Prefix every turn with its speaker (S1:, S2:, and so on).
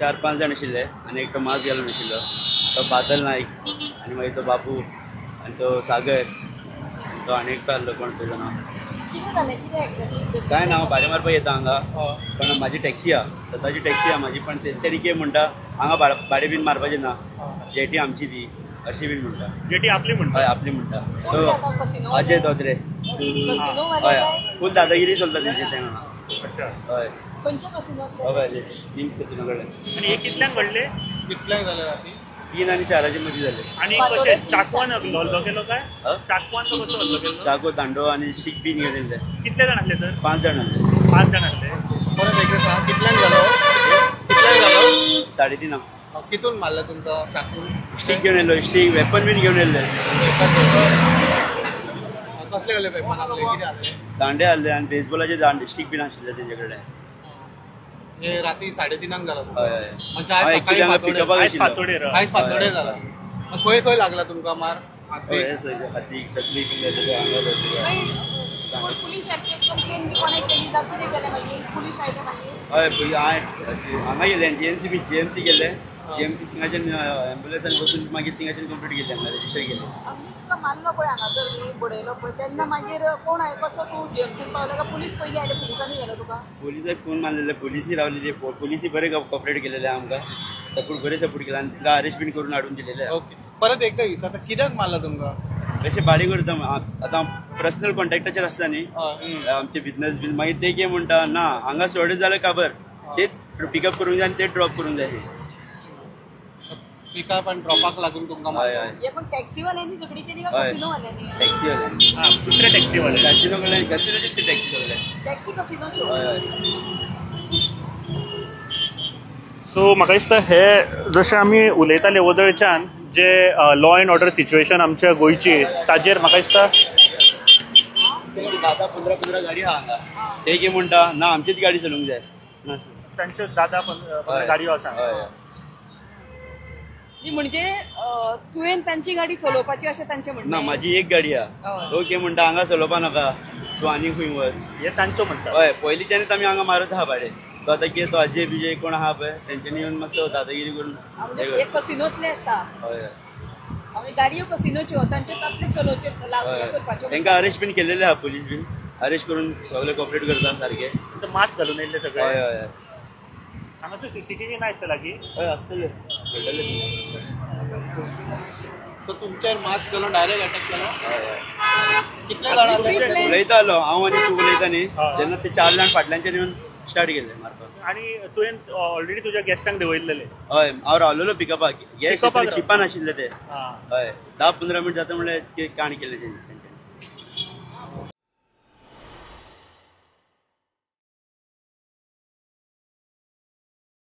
S1: 4-5 जाण आशिल्ले आनी एक तो मास्क घालून आशिल्लो तो बादल नाईक आनी मागीर तो बाबू आनी तो सागर आनी तो आनी एकटो आसलो कोण तेजो नांव काय ना हांव भाडें मारपाक येता हांगा पण म्हाजी टॅक्सी आहा स्वताची टॅक्सी आहा म्हाजी पण तेंच्यांनी कितें म्हणटा हांगा भाडें बीन मारपाचें ना जेटी आमची ती अशी बीन म्हणटा
S2: जेटी आपली म्हणटा
S1: हय आपली म्हणटा तो अजय दोद्रे हय फूल दादागिरी चलता तेंचे तेन्ना
S2: अच्छा
S1: हय हय टिम्स कसिनो कडल्यान
S2: आणि हे कितल्यांक घडले
S3: कितल्यांक जाले राती
S1: 3 आनी 4 मदीं जाले
S2: आणि कशे चाकवान हल्लो केलो काय चाकवान तो कसो हल्लो केलो
S1: चाकू दांडो आनी शीक बीन घेवन येयले
S2: कितले जाण आसले तर
S1: 5 जाण आसले
S2: 5 जाण आसले
S3: परत एकदा सांग कितल्यांक जालो
S1: 3:30
S3: कितून मारला तुमका चाकून
S1: स्टीक घेवन येयलो स्टीक वेपन बीन घेवन येयले
S3: कसले गेले पेपर आपले किती आले
S1: दांडे आसले आनी बेसबॉलाचे दांडे स्टीक बीन आशिल्ले तेंचे कडेन
S3: हे राती 3:30 झाला
S1: हय हय
S3: म्हणजे आज सकाळी
S1: पिकअपाक
S2: आज फातोडे
S3: आयज फातोडे झाला खंय खंय लागला तुमका मार
S1: हय सगळे हातीक तकली बीन तेजे आंगार हय पयलीं हांगा गेले जीएमसी गेले जीएमसी थिंगाच्यान एम्बुलन्सान बसून मागीर थिंगाच्यान कंप्लीट केले हांगा रजिस्टर केले
S4: आमी मारलो पळय हांगासर न्ही बडयलो पळय तेन्ना मागीर कोण आहे कसो तूं जीएमसीन पावलो काय पुलीस पयलीं आयले पुलिसांनी गेलो तुका
S1: पुलिसाक फोन मारलेले पुलिसी रावलेले पुलिसी बरे कॉपरेट केलेले आमकां सपोर्ट बरे सपोर्ट केला आनी तिका अरेस्ट बीन करून हाडून दिलेले
S3: ओके परत एकदा विचारता कित्याक मारला तुमका
S1: तशें भाडें करता आतां पर्सनल कॉन्टॅक्टाचेर आसता न्ही आमचे बिजनस बीन मागीर ते कितें म्हणटा ना हांगा सोडत जाल्यार काबर तेच पिकअप करूंक जाय आनी ते ड्रॉप करूंक जाय
S3: पिकअप आनी ड्रॉपाक लागून तुमकां
S1: हय हय
S4: हे पण टॅक्सीवाल्यांनी झगडी केली का कसिनोवाल्यांनी
S1: टॅक्सीवाले
S2: हा दुसरे टॅक्सीवाले
S1: कॅसिनो कडल्यान कॅसिनोचीच ती टॅक्सी कडल्यान
S4: टॅक्सी कसिनोच्यो
S1: हय हय
S2: सो म्हाका दिसता हे जशें आमी उलयताले वदळच्यान जे लॉ एंड ऑर्डर सिच्युएशन आमच्या गोंयची ताजेर म्हाका दिसता
S1: 10-15 गाडी आहा हांगा ते कितें म्हणटा ना आमचीच गाडी चलोवंक जाय ना
S2: तांच्यो 10-15 गाडयो आसा
S1: हय
S4: म्हणजे तुवें तांची गाडी चलोवपाची अशें तांचें
S1: ना
S4: म्हणणें
S1: म्हाजी एक गाडी आहा तो कितें म्हणटा हांगा चलोवपा नाका तूं आनी खंय वच
S2: हे तांचो म्हणटा
S1: हय पयलींच्यानूच आमी हांगा मारत आहा भाडें तो आतां कितें तो अजय बिजय कोण आहा पळय तेंच्यांनी येवन मातसो दादागिरी करून
S4: म्हणजे एक कसिनोतले आसता
S1: हय हय
S4: म्हणजे गाडयो कसिनोच्यो तांचे तातले चलोवचे करपाच्यो
S1: तांकां अरेस्ट बीन केलेले आहा पुलीस बीन अरेस्ट करून सगळे कॉपरेट करता सारखे
S2: मास्क घालून येयल्ले सगळे
S1: हय हय हय
S2: हांगासर सीसीटीव्ही ना आसता लागीं
S1: हय आसतले
S3: तो तुमचेर मास्क घालून डायरेक्ट अटॅक केलो
S1: हय हय
S3: कितले जाण आसले
S1: उलयता आलो हांव आनी तूं उलयता न्ही जेन्ना ते 4 जाण फाटल्यानच्यान येवन स्टार्ट केले मारपाक
S2: आणि तुवें ऑलरेडी तुज्या गेस्टांक देंवयल्लेले
S1: हय हांव रावलेलो पिकअपाक गेस्ट
S2: पिकअपाक
S1: शिपान आशिल्ले ते
S2: हां
S1: हय 10-15 मिनट जाता म्हणल्यार काण केले तेंच्यांनी